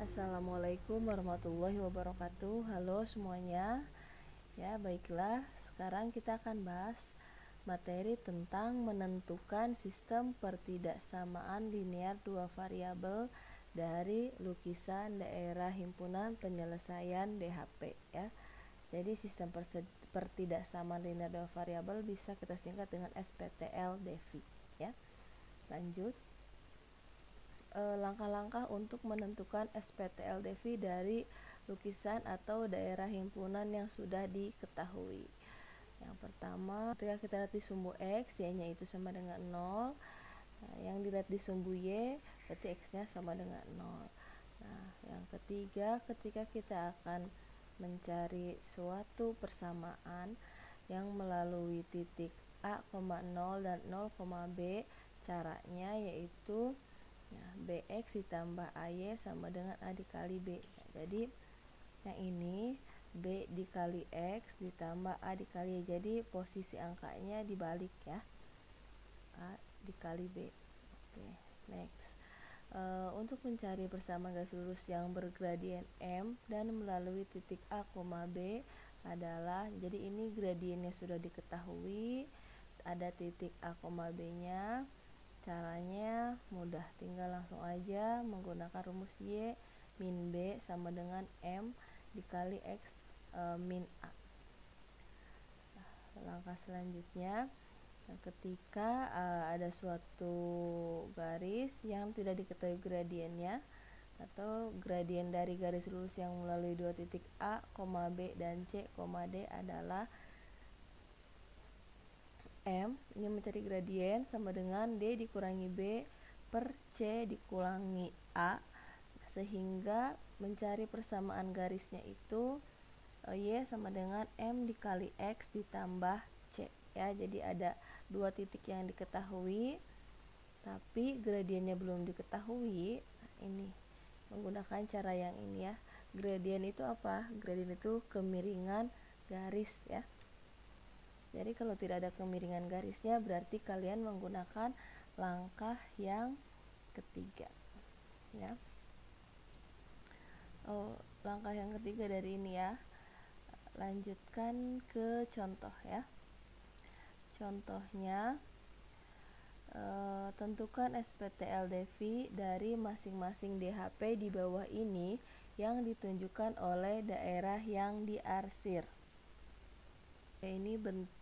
Assalamualaikum warahmatullahi wabarakatuh. Halo semuanya. Ya, baiklah. Sekarang kita akan bahas materi tentang menentukan sistem pertidaksamaan linear dua variabel dari lukisan daerah himpunan penyelesaian DHP ya. Jadi sistem pertidaksamaan linear dua variabel bisa kita singkat dengan SPTL-DEVI ya. Lanjut. Langkah-langkah untuk menentukan SPTL-DEVI dari lukisan atau daerah himpunan yang sudah diketahui. Yang pertama, ketika kita lihat di sumbu X, Y-nya itu sama dengan 0. Nah, yang dilihat di sumbu Y, berarti X-nya sama dengan 0. Nah, yang ketiga, ketika kita akan mencari suatu persamaan yang melalui titik A, 0 dan 0, B, caranya yaitu BX ditambah AY sama dengan A dikali B. Jadi yang ini B dikali X ditambah A dikali Y. Jadi posisi angkanya dibalik ya, A dikali B. Oke, next. Untuk mencari persamaan garis lurus yang bergradien M dan melalui titik A, B adalah, jadi ini gradiennya sudah diketahui, ada titik A, B nya. Caranya mudah, tinggal langsung aja menggunakan rumus Y min B sama dengan M dikali X min A. Nah, langkah selanjutnya, ketika ada suatu garis yang tidak diketahui gradiennya atau gradien dari garis lurus yang melalui dua titik A, B dan C, D adalah M, ini mencari gradien sama dengan D dikurangi B per C dikurangi A, sehingga mencari persamaan garisnya itu Y sama dengan M dikali X ditambah C ya. Jadi ada dua titik yang diketahui tapi gradiennya belum diketahui. Nah, ini menggunakan cara yang ini ya. Gradien itu apa? Gradien itu kemiringan garis ya. Jadi kalau tidak ada kemiringan garisnya berarti kalian menggunakan langkah yang ketiga ya. Langkah yang ketiga dari ini ya. Lanjutkan ke contoh ya. Contohnya, tentukan SPTL-DEVI dari masing-masing DHP di bawah ini yang ditunjukkan oleh daerah yang diarsir. Ini bentuk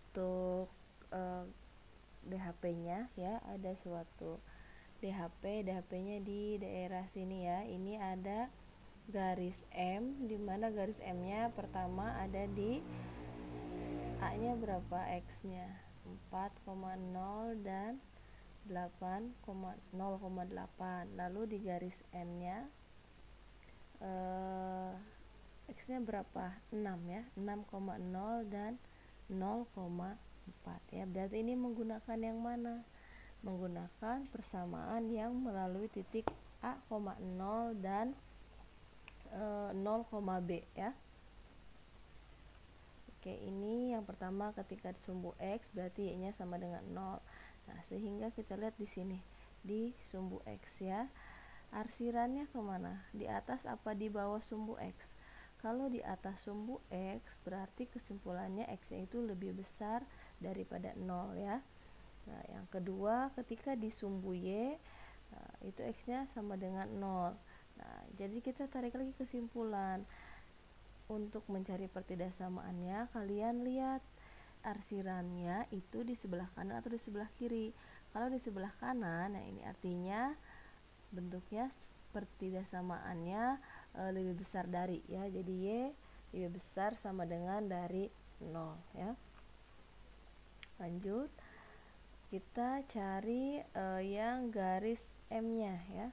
DHP-nya ya, ada suatu DHP-nya di daerah sini ya. Ini ada garis M, di mana garis M-nya pertama ada di A-nya berapa, X-nya 4,0 dan 0,8. Lalu di garis N-nya X-nya berapa? 6 ya, 6,0 dan 0,4 ya. Berarti ini menggunakan yang mana? Menggunakan persamaan yang melalui titik A, 0 dan 0, B ya. Oke, ini yang pertama ketika sumbu X berarti Y-nya sama dengan 0. Nah, sehingga kita lihat di sini di sumbu X ya. Arsirannya kemana? Di atas apa di bawah sumbu X? Kalau di atas sumbu X berarti kesimpulannya X-nya itu lebih besar daripada 0 ya. Nah, yang kedua ketika di sumbu Y itu X-nya sama dengan 0. Nah, jadi kita tarik lagi kesimpulan. Untuk mencari pertidaksamaannya, kalian lihat arsirannya itu di sebelah kanan atau di sebelah kiri. Kalau di sebelah kanan, nah ini artinya bentuknya pertidaksamaannya lebih besar dari ya. Jadi Y lebih besar sama dengan dari 0 ya. Lanjut, kita cari yang garis M-nya ya.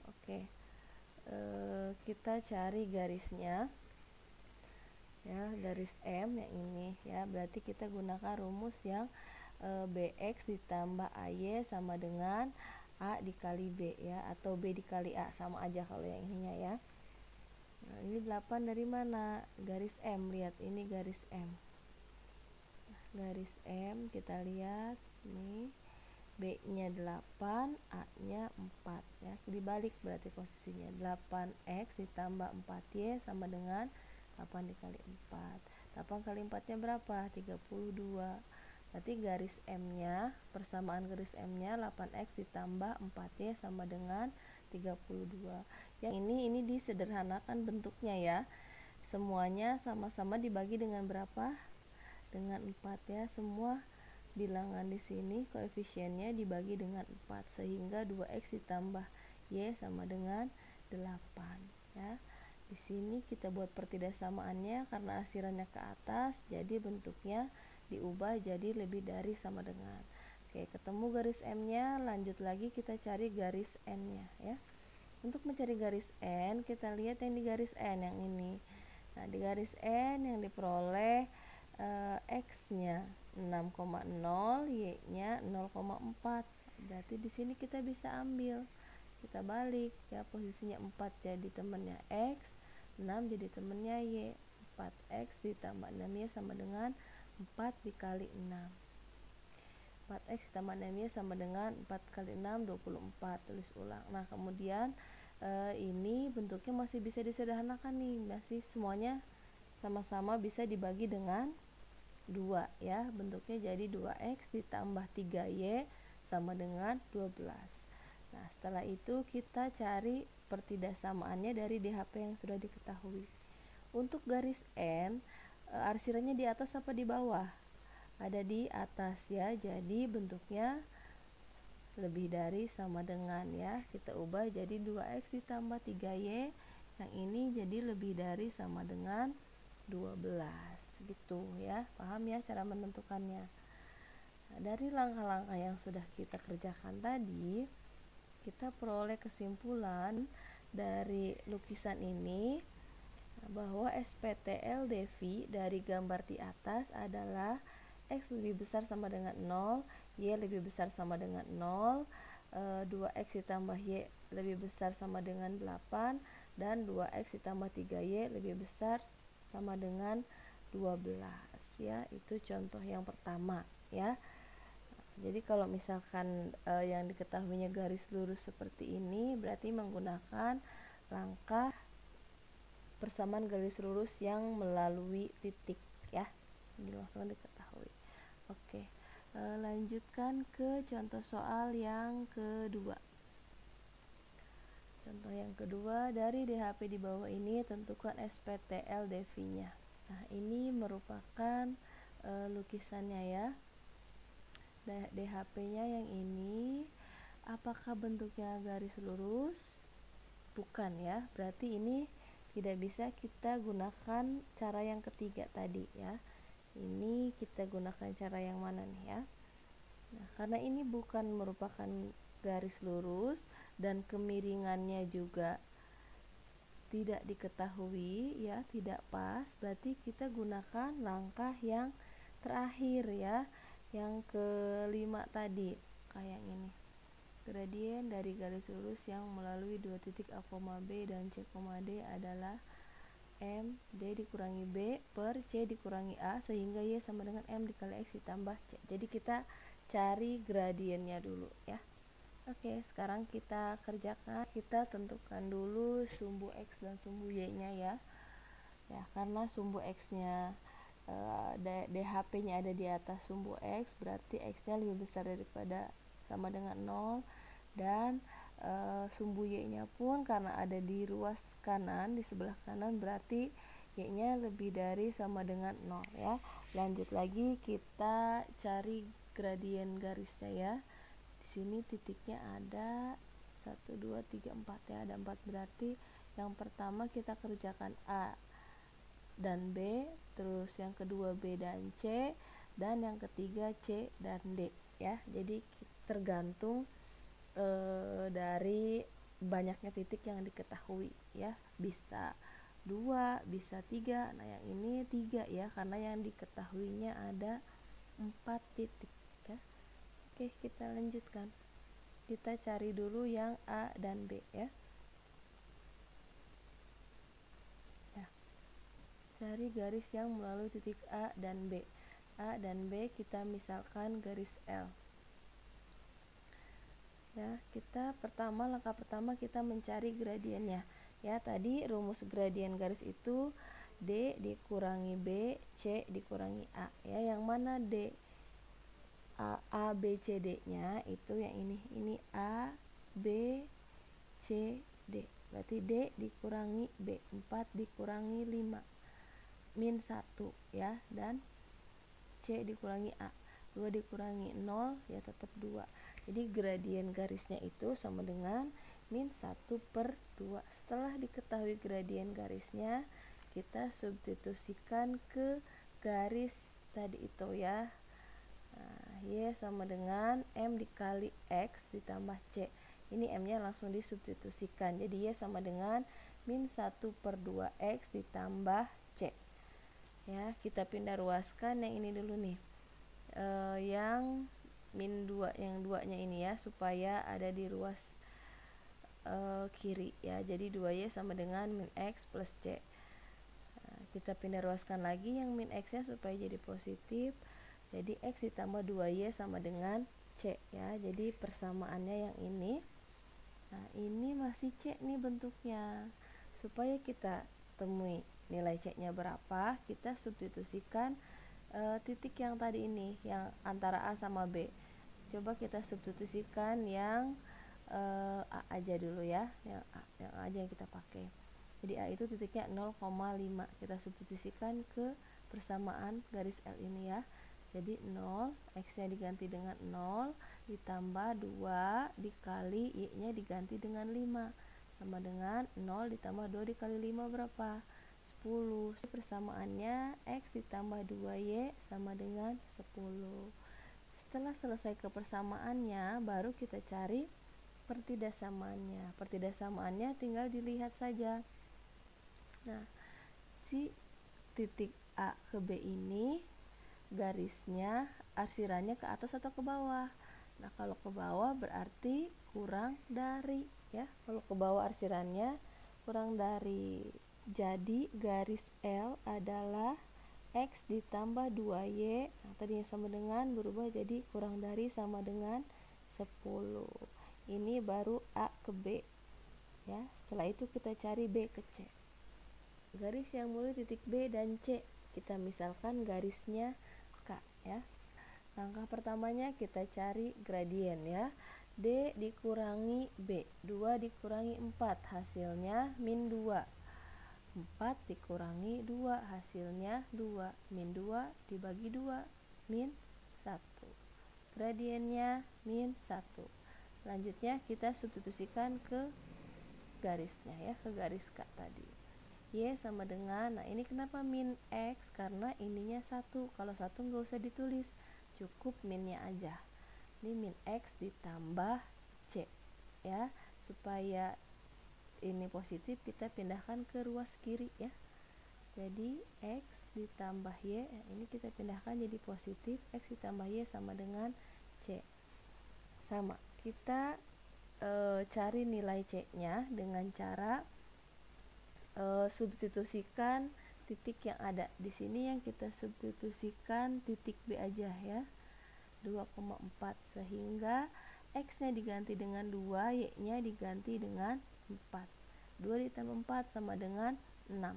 Oke. Kita cari garisnya ya, garis M yang ini ya. Berarti kita gunakan rumus yang BX ditambah AY sama dengan A dikali B ya, atau B dikali A, sama aja kalau yang ininya ya. Nah, ini 8 dari mana? Garis M, lihat ini garis M. Nah, garis M kita lihat nih, B-nya 8, A-nya 4 ya. Dibalik berarti posisinya. 8X ditambah 4Y sama dengan 8 dikali 4. 8 kali 4-nya berapa? 32. Berarti garis M-nya, persamaan garis M-nya 8X ditambah 4Y sama dengan 32. Yang ini disederhanakan bentuknya ya. Semuanya sama-sama dibagi dengan berapa? Dengan 4 ya. Semua bilangan di sini koefisiennya dibagi dengan 4 sehingga 2x ditambah y sama dengan 8 ya. Di sini kita buat pertidaksamannya karena asirannya ke atas, jadi bentuknya diubah jadi lebih dari sama dengan. Oke, ketemu garis M-nya, lanjut lagi kita cari garis N-nya ya. Untuk mencari garis N, kita lihat yang di garis N yang ini. Nah, di garis N yang diperoleh X-nya 6,0, Y-nya 0,4. Berarti di sini kita bisa ambil, kita balik ya, posisinya 4 jadi temannya X, 6 jadi temannya Y. 4X ditambah 6Y sama dengan 4 dikali 6. 4X ditambah 6Y sama dengan 4 kali 6, 24. Tulis ulang. Nah, kemudian ini bentuknya masih bisa disederhanakan nih, masih semuanya sama-sama bisa dibagi dengan 2 ya. Bentuknya jadi 2x ditambah 3y sama dengan 12. Nah, setelah itu kita cari pertidaksamaannya dari DHP yang sudah diketahui. Untuk garis N, arsirannya di atas apa di bawah? Ada di atas ya. Jadi bentuknya lebih dari sama dengan ya. Kita ubah jadi 2x ditambah 3y. Yang ini jadi lebih dari sama dengan 12 gitu ya. Paham ya cara menentukannya. Nah, dari langkah-langkah yang sudah kita kerjakan tadi, kita peroleh kesimpulan dari lukisan ini bahwa SPTLDV dari gambar di atas adalah X lebih besar sama dengan 0, Y lebih besar sama dengan 0, 2X ditambah Y lebih besar sama dengan 8, dan 2X ditambah 3Y lebih besar sama dengan 12 ya. Itu contoh yang pertama ya. Jadi kalau misalkan yang diketahuinya garis lurus seperti ini, berarti menggunakan langkah persamaan garis lurus yang melalui titik ya. Ini langsung diketahui. Oke, lanjutkan ke contoh soal yang kedua. Contoh yang kedua, dari DHP di bawah ini tentukan SPTLDV-nya. Nah, ini merupakan lukisannya ya. DHP-nya yang ini, apakah bentuknya garis lurus? Bukan ya. Berarti ini tidak bisa kita gunakan cara yang ketiga tadi ya. Ini kita gunakan cara yang mana nih ya? Nah, karena ini bukan merupakan garis lurus dan kemiringannya juga tidak diketahui ya, tidak pas, berarti kita gunakan langkah yang terakhir ya, yang kelima tadi, kayak ini. Gradien dari garis lurus yang melalui dua titik A, B dan C, D adalah M D dikurangi B per C dikurangi A, sehingga Y sama dengan M dikali X ditambah C. Jadi kita cari gradiennya dulu ya. Oke, sekarang kita kerjakan. Kita tentukan dulu sumbu X dan sumbu Y-nya ya. Ya, karena sumbu X-nya DHP-nya ada di atas sumbu X, berarti X-nya lebih besar daripada sama dengan 0, dan sumbu Y-nya pun karena ada di ruas kanan, di sebelah kanan, berarti Y-nya lebih dari sama dengan 0 ya. Lanjut lagi kita cari gradien garisnya ya. Di sini titiknya ada 1, 2, 3, 4 ya, ada 4, berarti yang pertama kita kerjakan A dan B, terus yang kedua B dan C, dan yang ketiga C dan D ya. Jadi tergantung dari banyaknya titik yang diketahui ya, bisa 2, bisa 3. Nah, yang ini 3 ya, karena yang diketahuinya ada 4 titik ya. Oke, kita lanjutkan. Kita cari dulu yang A dan B ya. Nah, cari garis yang melalui titik A dan B. A dan B kita misalkan garis L. Ya, langkah pertama kita mencari gradiennya. Ya, tadi rumus gradien garis itu D dikurangi B, C dikurangi A. Ya, yang mana D? A, B, C, D-nya itu yang ini. Ini A, B, C, D. Berarti D dikurangi B, 4 dikurangi 5, min 1 ya. Dan C dikurangi A, 2 dikurangi 0 ya tetap 2. Jadi gradien garisnya itu sama dengan min 1/2. Setelah diketahui gradien garisnya, kita substitusikan ke garis tadi itu ya. Nah, Y sama dengan M dikali X ditambah C. Ini M-nya langsung disubstitusikan. Jadi Y sama dengan min 1/2 X ditambah C. Ya, kita pindah ruaskan yang ini dulu nih. Yang min 2, yang 2-nya ini ya, supaya ada di ruas kiri ya. Jadi 2Y sama dengan min X plus C. Nah, kita pindah ruaskan lagi yang min X-nya supaya jadi positif. Jadi X ditambah 2Y sama dengan C ya. Jadi persamaannya yang ini. Nah, ini masih C nih bentuknya. Supaya kita temui nilai C-nya berapa, kita substitusikan titik yang tadi ini, yang antara A sama B. Coba kita substitusikan yang A aja dulu ya. Yang A aja yang kita pakai. Jadi A itu titiknya 0,5. Kita substitusikan ke persamaan garis L ini ya. Jadi 0, X-nya diganti dengan 0, ditambah 2 dikali Y-nya diganti dengan 5. Sama dengan 0 ditambah 2 dikali 5 berapa? 10. Persamaannya X ditambah 2Y sama dengan 10. Setelah selesai kepersamaannya, baru kita cari pertidaksamannya. Pertidaksamannya tinggal dilihat saja. Nah, si titik A ke B ini garisnya arsirannya ke atas atau ke bawah. Nah, kalau ke bawah berarti kurang dari ya. Kalau ke bawah arsirannya kurang dari. Jadi garis L adalah X ditambah 2Y. Nah, tadinya sama dengan berubah jadi kurang dari sama dengan 10. Ini baru A ke B ya. Setelah itu kita cari B ke C. Garis yang mulai titik B dan C, kita misalkan garisnya K ya. Langkah pertamanya kita cari gradien ya. D dikurangi B, 2 dikurangi 4 hasilnya min 2. 4 dikurangi 2 hasilnya 2. Min 2 dibagi 2, min 1. Gradiennya min 1. Selanjutnya kita substitusikan ke garisnya ya, ke garis K tadi. Y sama dengan, nah ini kenapa min X? Karena ininya 1. Kalau 1 nggak usah ditulis, cukup minnya aja. Ini min X ditambah C ya. Supaya ini positif, kita pindahkan ke ruas kiri ya. Jadi X ditambah Y, ini kita pindahkan jadi positif. X ditambah Y sama dengan C. Sama, kita cari nilai C-nya dengan cara substitusikan titik yang ada di sini. Yang kita substitusikan titik B aja ya, 2,4, sehingga X-nya diganti dengan 2, Y-nya diganti dengan 4. 2 ditambah 4 sama dengan 6.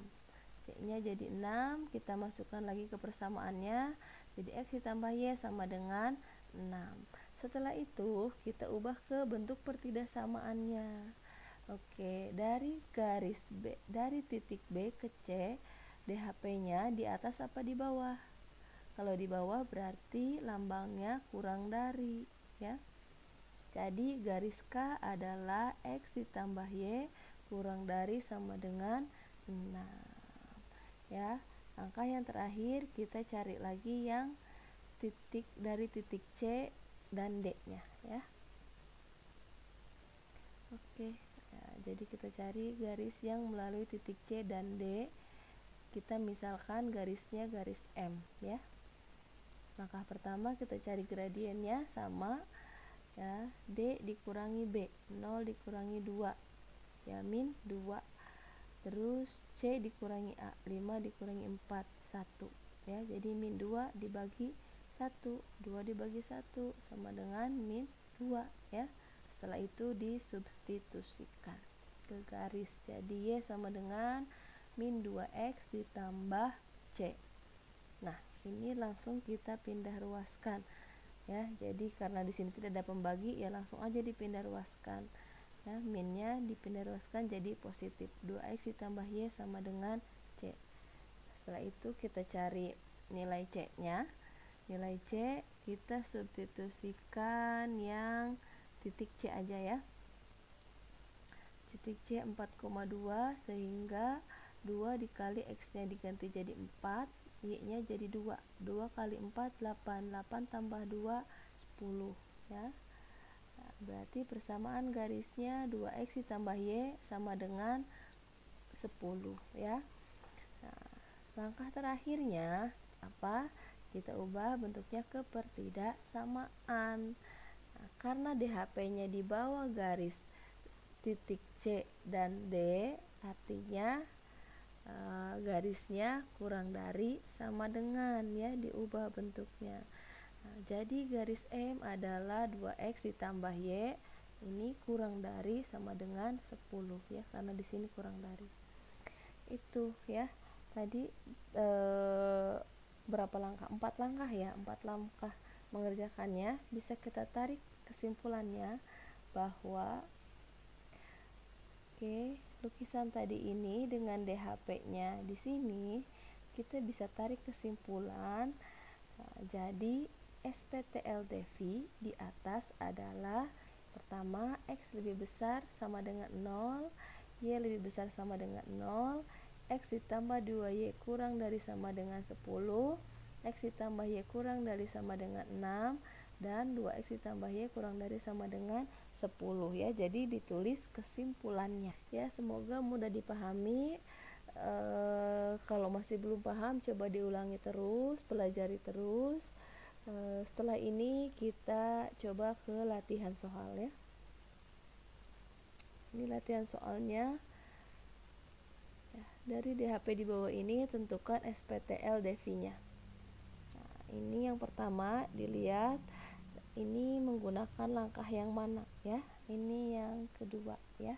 C-nya jadi 6, kita masukkan lagi ke persamaannya. Jadi X ditambah Y sama dengan 6. Setelah itu kita ubah ke bentuk pertidaksamaannya. Oke, dari garis B, dari titik B ke C, DHP-nya di atas apa di bawah? Kalau di bawah berarti lambangnya kurang dari ya. Jadi garis K adalah X ditambah Y kurang dari sama dengan 6 ya. Langkah yang terakhir kita cari lagi yang titik dari titik C dan D-nya ya. Oke. Jadi kita cari garis yang melalui titik C dan D. Kita misalkan garisnya garis M ya. Langkah pertama kita cari gradiennya sama ya. D dikurangi B, 0 dikurangi 2 ya, min 2. Terus C dikurangi A, 5 dikurangi 4, 1 ya. Jadi min 2 dibagi 1, 2 dibagi 1 sama dengan min 2 ya. setelah itu disubstitusikan ke garis. Jadi Y sama dengan min 2X ditambah C. Nah, ini langsung kita pindah ruaskan ya. Jadi karena di sini tidak ada pembagi, ya langsung aja dipindah ruaskan. Ya, minnya dipindah ruaskan jadi positif. 2X ditambah Y sama dengan C. Setelah itu kita cari nilai C-nya. Nilai C kita substitusikan yang titik C aja ya. Titik C 4,2 sehingga 2 dikali X-nya diganti jadi 4, Y-nya jadi 2. 2 kali 4 8, 8 tambah 2 10 ya. Nah, berarti persamaan garisnya 2X ditambah Y sama dengan 10 ya. Nah, langkah terakhirnya apa? Kita ubah bentuknya ke pertidaksamaan. Nah, karena DHP-nya di bawah garis titik C dan D, artinya garisnya kurang dari sama dengan ya, diubah bentuknya. Nah, jadi garis M adalah 2X ditambah Y, ini kurang dari sama dengan 10 ya, karena di sini kurang dari. Itu ya. Tadi berapa langkah? 4 langkah ya, 4 langkah mengerjakannya. Bisa kita tarik kesimpulannya bahwa lukisan tadi ini dengan DHP-nya di sini kita bisa tarik kesimpulan. Nah, jadi SPTLDV di atas adalah pertama X lebih besar sama dengan 0, Y lebih besar sama dengan 0, X ditambah 2Y kurang dari sama dengan 10, X ditambah Y kurang dari sama dengan 6, dan 2X ditambah Y kurang dari sama dengan 10 ya. Jadi ditulis kesimpulannya ya. Semoga mudah dipahami. Kalau masih belum paham, coba diulangi terus, pelajari terus. Setelah ini kita coba ke latihan soal ya. Ini latihan soalnya ya. Dari DHP di bawah ini tentukan SPTLDV-nya. Nah, ini yang pertama dilihat, ini menggunakan langkah yang mana ya. Ini yang kedua ya.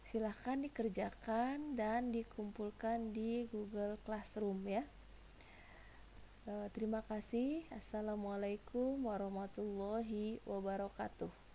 Silahkan dikerjakan dan dikumpulkan di Google Classroom ya. Terima kasih. Assalamualaikum warahmatullahi wabarakatuh.